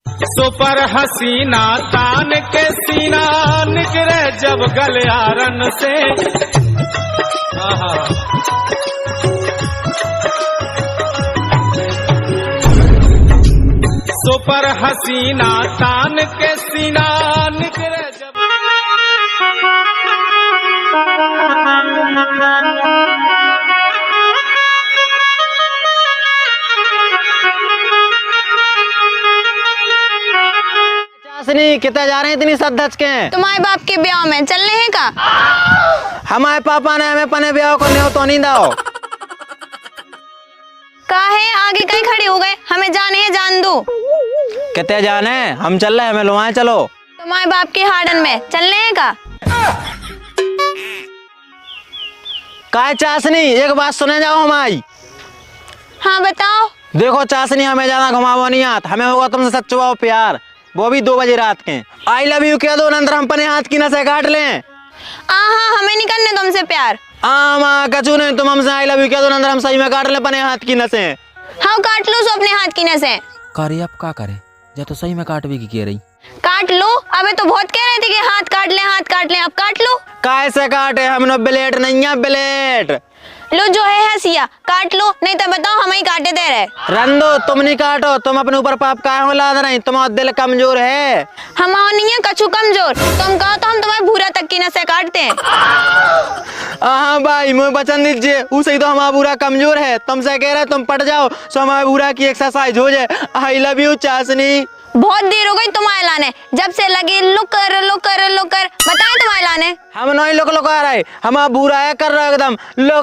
Super हसीना तान के सीना निकले जब गलियारन से। सुपर हसीना तान के सीना निकले जब। कितना जा रहे हैं इतनी सच के? तुम्हारे बाप के ब्याह में चलने हैं का? हमारे पापा ने हमें पने ब्याह को नहीं तो नहीं दाओ। कहा है आगे कहीं खड़े हो गए, हमें जाने हैं, जान दो। कितने जाने? हम चल रहे हैं, हमें लोआए चलो। तुम्हारे बाप के हार्डन में चलने हैं का? काय चाशनी, एक बात सुने जाओ हमारी। हाँ बताओ। देखो चाशनी, हमें ज्यादा घुमावो नहीं आत, हमें होगा तुमसे सच्चा प्यार, वो भी 2 बजे रात के। आई लव यू कह दो, नंतर हम अपने हाथ की नसें काट लें। हाँ हमें नहीं करने तुमसे प्यार। माँ कचू नहीं, तुम हमसे आई लव यू कह दो, नंतर हम सही में काट लें अपने हाथ की नसें। हाँ काट लो सो अपने हाथ की नसें। करे अब क्या करे, या तो सही में काट भी की कह रही। काट लो, अबे तो बहुत कह रहे थे कि हाथ काट ले हाथ काट ले, अब काट लो। कैसे काटे, हमने ब्लेड नहीं है, ब्लेड लो जो है हसिया काट लो, नहीं तो बताओ हम ही काटे दे रहे। रंदो, तुम नहीं काटो, तुम अपने ऊपर पाप काहे लाद रही, तुम्हारा दिल कमजोर है। हमारा नहीं है कछु कमजोर, तुम कहो तो हम तुम्हारे भूरा तक की नसें काटते हैं। हाँ भाई मुझे वचन दीजिए, उसे तो हमारा बुरा कमजोर है, तुमसे कह रहे तुम पट जाओ सो हमारे बुरा की एक्सरसाइज हो जाए। आई लव यू चाशनी। बहुत देर हो गई तुम्हारे लाने, जब से लगे लुक कर लो कर लो कर, बताए तुम्हारे लाने। हम नहीं लोग आ रहे, हमारा बुरा है कर रहे एकदम लो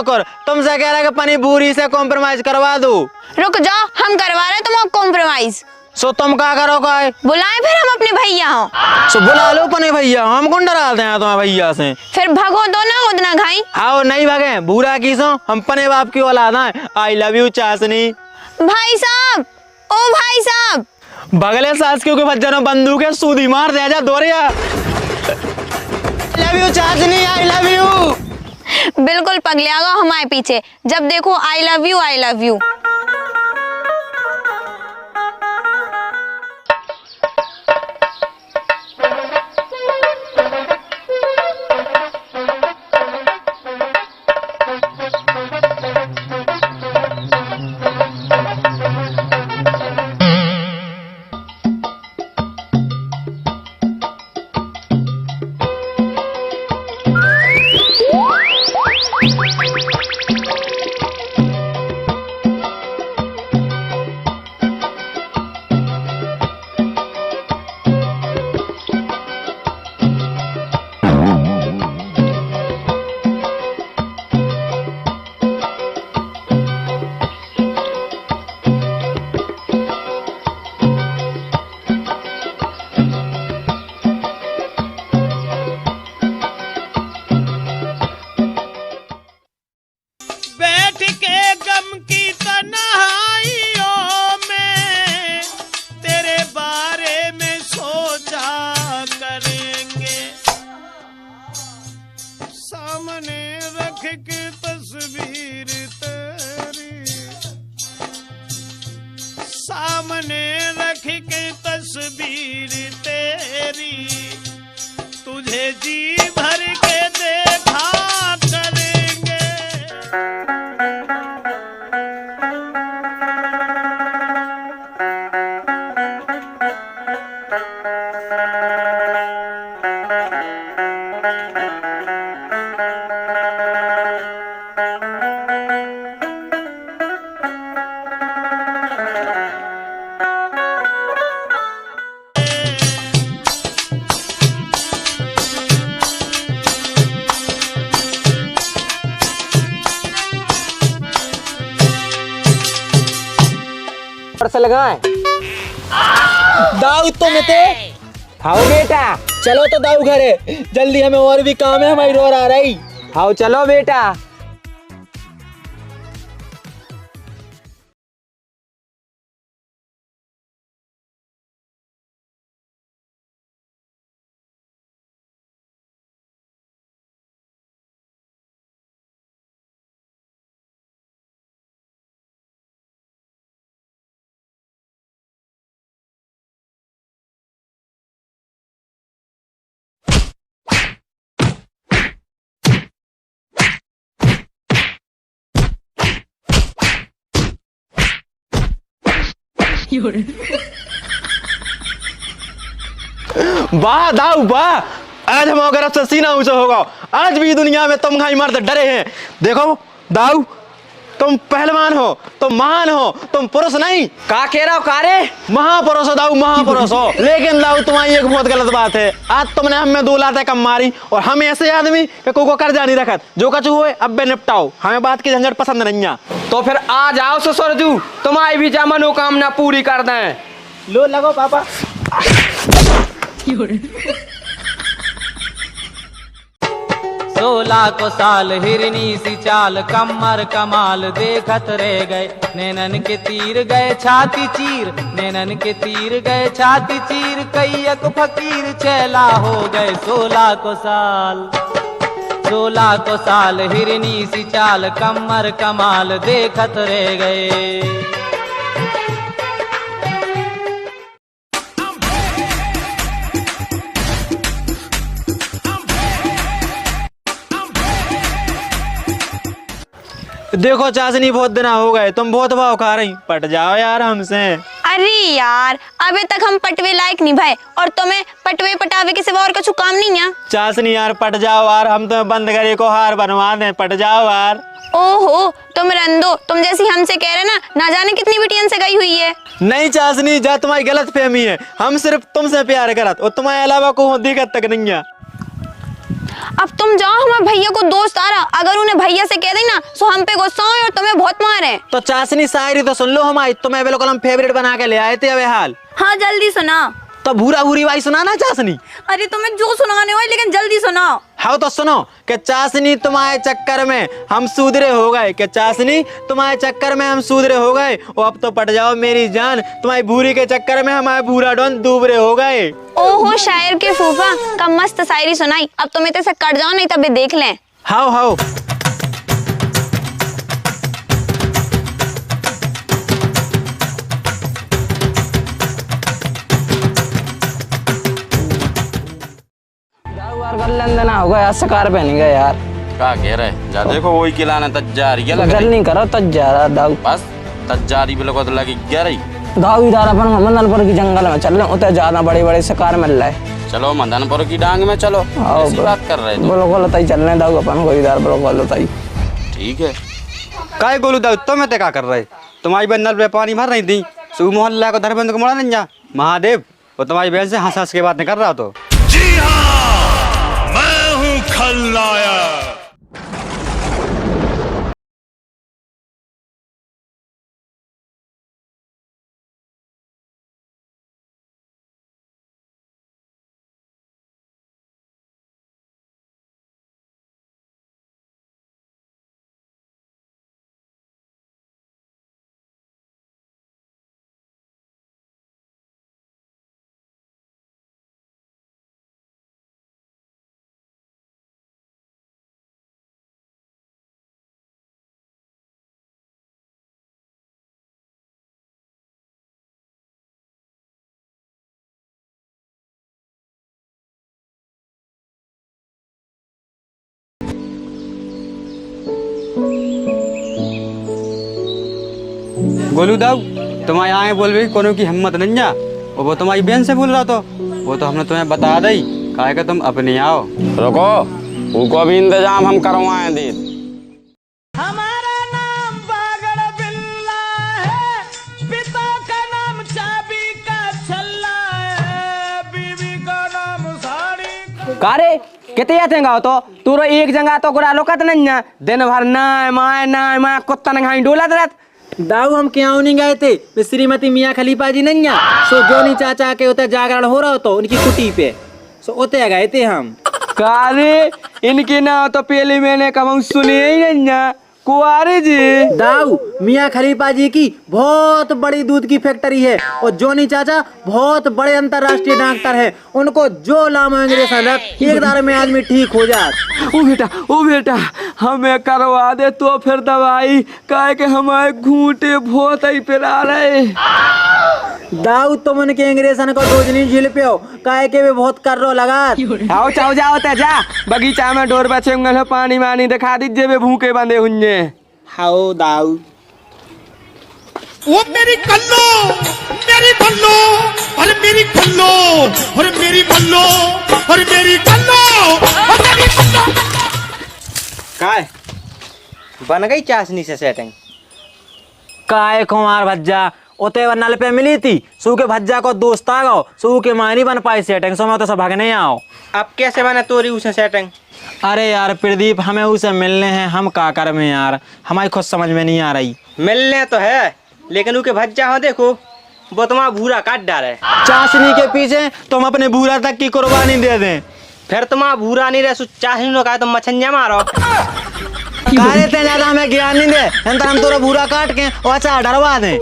कर। तुमसे कह रहे कि पनी बुरी से कॉम्प्रोमाइज करवा दो। रुक जाओ, हम करवा रहे तुम कॉम्प्रोमाइज। सो तुम क्या करोगे? बुलाए फिर हम अपने भैया हो। सो बुला लो पने भैया, हम कौन डराते हैं तुम्हारे भैया से। फिर भगो दो ना उतना घाई। आओ नहीं भागे, बुरा की सो हम पने बाप की औलाद हैं। आई लव यू चाशनी। भाई साहब, ओ भाई साहब। बगले सास के बच्चों बंदूक है, सूदी मार दे जा दोरिया। लव यू चाशनी, आई लव यू। बिल्कुल पगले गो हमारे पीछे, जब देखो I love you I love you. सामने रख के तस्वीर तेरी, तुझे जी भर के देखा करेंगे। से लगाए दाऊ तो मिते आओ बेटा, चलो तो दाऊ घरे, जल्दी हमें और भी काम है, हमारी रोर आ रही। आओ चलो बेटा। वाह दाऊ वाह, आज हम अगर अब से सीना ऊंचा होगा। आज भी दुनिया में तुम घाई मर्द डरे हैं। देखो दाऊ, तुम पहलवान हो, तुम महान हो, तुम पुरुष नहीं। का कह रहा हो कारे? महापुरुष हो दाऊ, महापुरुष हो। लेकिन दाऊ तुम्हारी एक बहुत गलत बात है। आज तुमने हमें 2 लातें कम मारी और हम ऐसे आदमी के को कर्जा नहीं रखत। जो कछु हुए अब बे निपटाओ, हमें बात की झंझट पसंद नहीं है। तो फिर आ जाओ ससुरजू, तुम्हारी भी जा मनोकामना पूरी कर दें। लो लगो पापा। 16 को साल हिरनी सी चाल, कमर कमाल देखत रह गए। नैनन के तीर गए छाती चीर, नैनन के तीर गए छाती चीर। कैयक फकीर चेला हो गए। 16 को साल हिरनी सी चाल, कमर कमाल देखत रह गए। देखो चाशनी, बहुत दिन हो गए, तुम बहुत भाव खा रही। पट जाओ यार हमसे। अरे यार, अबे तक हम पटवे लायक नहीं भाई, और तुम्हें पटवे पटावे के सिवा और कुछ काम नहीं है। चाशनी यार पट जाओ यार, हम तुम्हें बंद करे को हार बनवा दें। पट जाओ यार। ओहो, तुम रंदो, तुम जैसी हमसे कह रहे ना जाने कितनी बिटियन से गई हुई है। नहीं चाशनी, जा तुम्हारी गलत फहमी है। हम सिर्फ तुमसे प्यार करत और तुम्हारे अलावा को दिक्कत तक नहीं है। अब तुम जाओ, हमारे भैया को दोस्त आ रहा, अगर उन्हें भैया से कह देना तो हम पे गुस्सा हो और तुम्हें बहुत मारे। तो चाशनी शायरी तो सुन लो हमारी, तुम्हें बिल्कुल हम फेवरेट बना के ले आए थे। अबे हाल हाँ जल्दी सुना। तो भूरा भूरी बाई सुनाना चाशनी। अरे तुम्हें जो सुनाने हो लेकिन जल्दी सुनाओ। हाँ तो सुनो कि चाशनी तुम्हारे चक्कर में हम सुधरे हो गए। कि चाशनी तुम्हारे चक्कर में हम सुधरे हो गए, और अब तो पट जाओ मेरी जान, तुम्हारी भूरी के चक्कर में हमारे भूरा डॉन दूबरे हो गए। ओहो शायर के फूफा, का मस्त शायरी सुनाई। अब तुम इतने से कट जाओ, नहीं तब देख लें। हाओ हाओ। ना होगा यार, सकार पहन गए यार। का कह रहे जा, देखो वही किलाना तज्जारी क्या लग गल रही। नहीं करो तज्जारा दाऊ, बस तज्जारी भी लगो तो लगी क्या रही। दाऊ इधर अपन मदनपुर की जंगल में चल रहे, उतने ज्यादा बड़े बड़े शिकार मिल रहे। चलो मदनपुर की डांग में चलो, ऐसी बात कर रहे थे। बोलो बोलो तई चल रहे दाऊ अपन को इधर, बोलो बोलो तई। ठीक है। काय बोलू दाऊ, तुम्हें तो क्या कर रहे? तुम्हारी बहन नल पे पानी भर रही थी, सुबह मोहल्ला को धरबंद को मोड़ा नहीं जा महादेव, वो तुम्हारी बहन से हंस हंस के बातें कर रहा। तो जी हाँ, मैं हूँ खलनायक। गोलू दाऊ, तुम्हारे आए बोल भी कोनो की हिम्मत नहीं जा, और वो तुम्हारी बहन से बोल रहा। तो वो तो हमने तुम्हें बता दी, कहा कि तुम अपने आओ। रुको, उनको भी इंतजाम हम करवाए दे। हमारा नाम बागड़ बिल्ला है, पिता का नाम चाबी का छल्ला है, बीवी का नाम साड़ी। कारे कितने आते गाओ तो तू रो एक जगह तो गुरा लोकत नहीं है, दिन भर ना माए कुत्ता नंगाई डोलत रहत। दाऊ हम क्यों नहीं गए थे? वे श्रीमती मियाँ खलीफा जी नहीं है, सो जोनी चाचा के उतर जागरण हो रहा तो उनकी कुटी पे, सो उतर गए थे हम। कारे इनके ना तो पहले मैंने कभी सुने ही नहीं है। कुआरे जी दाऊ, मियाँ खलीफा जी की बहुत बड़ी दूध की फैक्ट्री है, और जोनी चाचा बहुत बड़े अंतरराष्ट्रीय डॉक्टर है। उनको जो लामो अंग्रेजन रख, एक दार में आदमी ठीक हो जात। ओ बेटा हमें करवा दे तो फिर दवाई, काहे के हमारे घूंटे बहुत ही पिरा रहे। दाऊ तुम उनके अंग्रेजन को डोज नहीं झेल पे हो, काहे के वे बहुत कर रो लगा। आओ चाओ जाओ ते जा, बगीचा में डोर बचे होंगे, पानी वानी दिखा दीजिए, वे भूखे बंधे हुए। हाओ दाऊ। वो मेरी कल्लो, मेरी बल्लो, अरे मेरी कल्लो, अरे मेरी बल्लो, अरे मेरी कल्लो, अरे मेरी बल्लो। काय बन गई चाशनी से सेटिंग? काय कुमार भज्जा ओते नल पे मिली थी, सू के भज्जा को दोस्त आ गो, सू के मानी बन पाई सेटिंग, सो मैं तो सब भागने आओ। अब कैसे बने तोरी उसे सेटिंग? अरे यार प्रदीप, हमें उसे मिलने हैं, हम का कर में यार, हमारी खुद समझ में नहीं आ रही। मिलने तो है, लेकिन उनके भज्जा हो देखो, वो तुम्हारा भूरा काट डाले चाशनी के पीछे, तुम अपने भूरा तक की कुर्बानी दे दें, फिर तुम्हारा भूरा नहीं रहे, चाशनी ने कहा तुम मछलियां मारो। काहे ते ज्यादा हमें ज्ञान नहीं दे, हम तोरा भूरा काट के और अचार डरवा दें।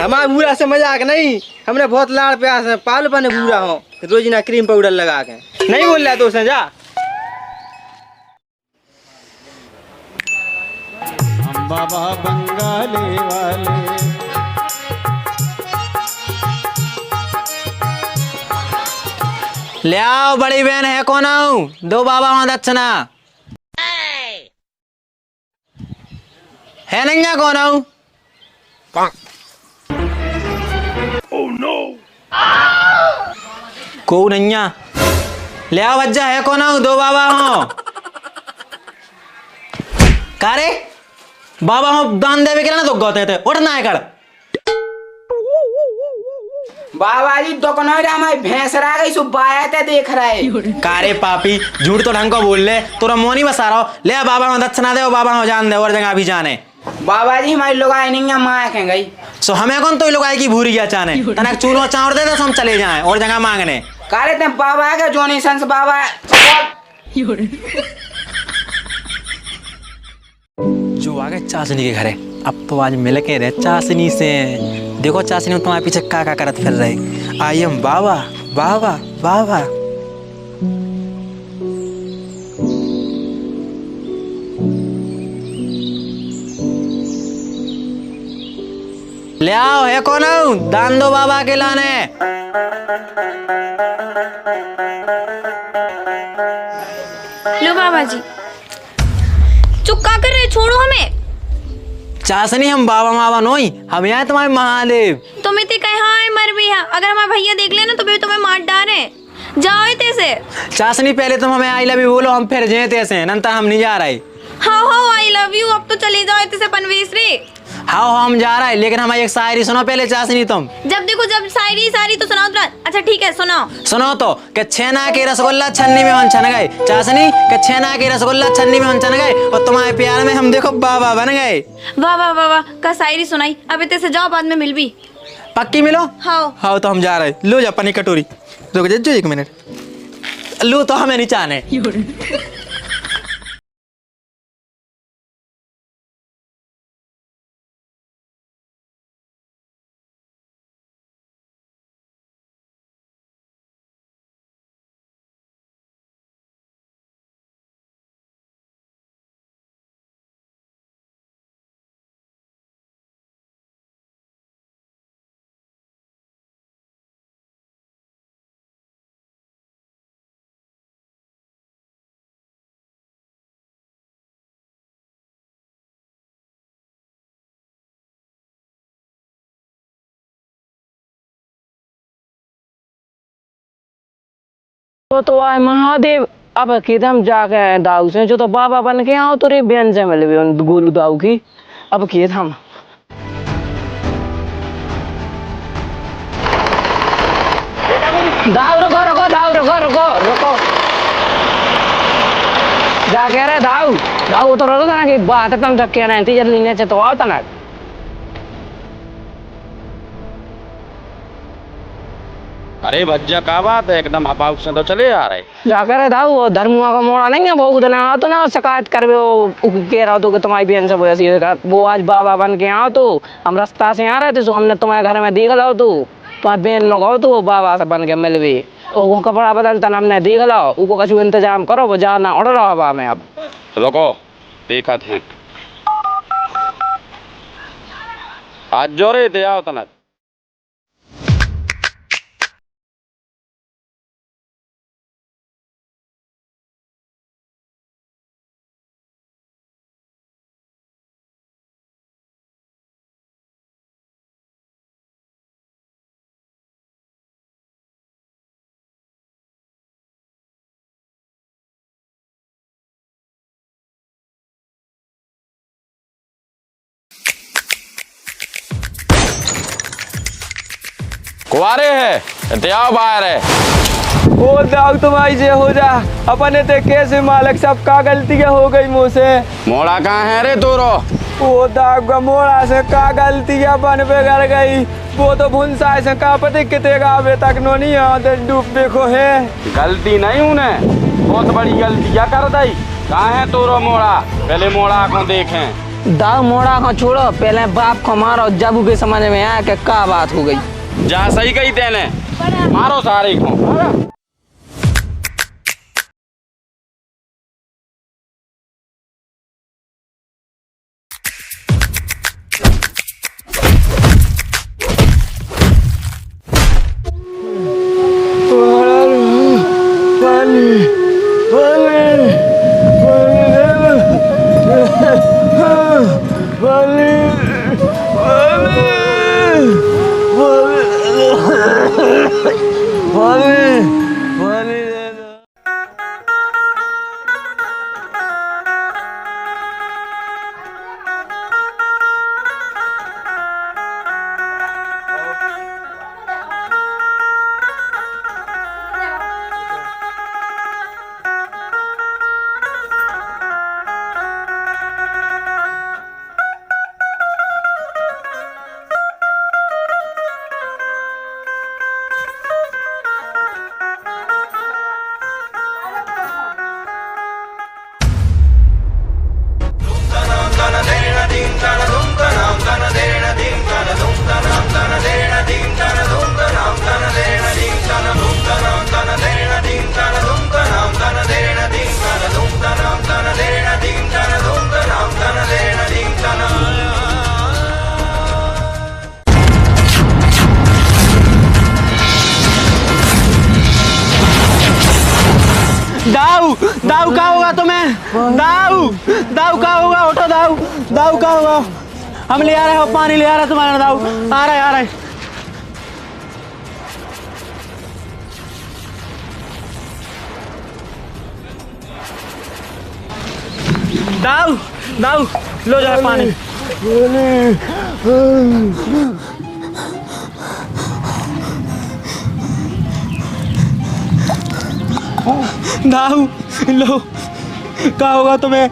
हमारा भूरा से मजाक नहीं, हमने बहुत लाड़ प्यार से पाल बने भूरा हो, रोजीना क्रीम पाउडर लगा के नहीं बोल रहा तो जा। बाबा बंगाली वाले ले आओ बड़ी बहन है कौन आऊं, दो बाबा वहां दक्षिणा है नहीं कौन आऊं। को नैया ले आओ बच्चा है कौन आऊं, दो बाबा हो कारे बाबा हो दान देवे के ना तो गौते थे उठना है कर बाबा जी दुकान हमारी भैंस रह गई सुबाया ते देख रहे। कारे पापी झूठ तो ढंग को बोल ले, तोरा मोनी बसा रहा हो, ले बाबा हो दक्षिणा दे, बाबा हो जान दे और जगह भी जाने। बाबा जी हमारी लोग आए नहीं माँ कह गई, सो हमें कौन तो लोग आए की भूरी गया चाने तनक चूनो चावड़ दे तो हम चले जाएं और जगह मांगने। कारे ते बाबा का जोनी संस बाबा जो आ गए चाशनी के घरे, अब तो आज मिल के रहे चाशनी से, देखो चाशनी में तुम्हारे पीछे का करत फिर रहे। आई एम बाबा बाबा बाबा। ले आओ है कौन आऊं, दान दो बाबा के लाने। लो बाबा जी, चुप का कर रहे, छोड़ो हमें। चाशनी हम बाबा माबा नोई, हम यहाँ तुम्हारे महादेव। तुम इतने कहे हाँ मर भी है, अगर हमारे भैया देख लेना तो भी तुम्हें मार डाले, जाओ इतने से। चाशनी पहले तुम हमें आई लव यू बोलो, हम फिर जेते से नंतर हम नहीं जा रहे। हाँ हाँ आई लव यू, अब तो चले जाओ इतने से पनवेश रे। हाँ हम जा रहे हैं, लेकिन हमारी एक शायरी सुनो पहले चाशनी तुम। जब देखो जब शायरी तो सुनाओ तुरंत। अच्छा ठीक है सुनाओ। सुनो तो कि छेना के रसगुल्ला छन्नी में हम छन गए, चाशनी के छेना के रसगुल्ला छन्नी में हम छन गए, और तुम्हारे प्यार में हम देखो बाबा बन गए। वाह वाह वाह वाह, का शायरी सुनाई, अब इतने से जाओ, बाद में मिल भी। पक्की मिलो। हाँ हाँ तो हम जा रहे, लो जा पानी कटोरी, रुक जा 1 मिनट, लो तो हमें नहीं चाहने। तो आए महादेव, अब किदम जाके दाऊ से जो तो बाबा बन के आओ तो रे बेन से मिल गोलू दाऊ की, अब खेत हम दाऊ रुको रुको दाऊ रुको रुको रुको जाके रे दाऊ दाऊ तो रोता ना कि बात तुम तक क्या नहीं थी जल्दी नीचे तो आओ तना। अरे भज्जा का बात है, एकदम हपाउक से तो चले आ रहे। जाकर दाऊ वो धर्मुआ का मोड़ा नहीं है वो उधर आओ तो ना शिकायत कर वो कह रहा तो कि तुम्हारी बहन से वो आज बाबा बन के आओ तो हम रास्ता से आ रहे थे, तो हमने तुम्हारे घर में देख लो तो तुम्हारी बहन लोग आओ तो वो बाबा से बन के मिल भी, वो कपड़ा बदलता हमने देख लो, वो कुछ इंतजाम करो, वो जाना उड़ रहा हवा में। अब रुको देखा थे आज जो रहे थे आओ तना। कुआरे है ते आओ बाहर है। ओ दाऊ तुम्हारी जे हो जा अपने ते कैसे मालिक सब का गलतियां हो गई मुझसे। मोड़ा कहाँ है रे तोरो? ओ दाऊ का मोड़ा से का गलतियां बन पे कर गई। वो तो भुनसा से का पति कितने का अबे तक नो नहीं आते डूब देखो है। गलती नहीं उन्हें बहुत बड़ी गलतियां कर दी। कहाँ है तोरो मोड़ा? पहले मोड़ा को देखें। दाऊ मोड़ा को छोड़ो, पहले बाप को मारो जब के समझ में आया कि क्या बात हो गई। जा सही कही तेने, मारो सारे को। दाऊ दाऊ क्या होगा तुम्हें? दाऊ दाऊ क्या होगा? उठो दाऊ, दाऊ क्या होगा? हम ले आ रहे हो, पानी ले आ रहा है तुम्हारा दाऊ। आ रहा है आ रहा है। दाऊ दाऊ लो जरा पानी। दाऊ लो, क्या होगा तुम्हें?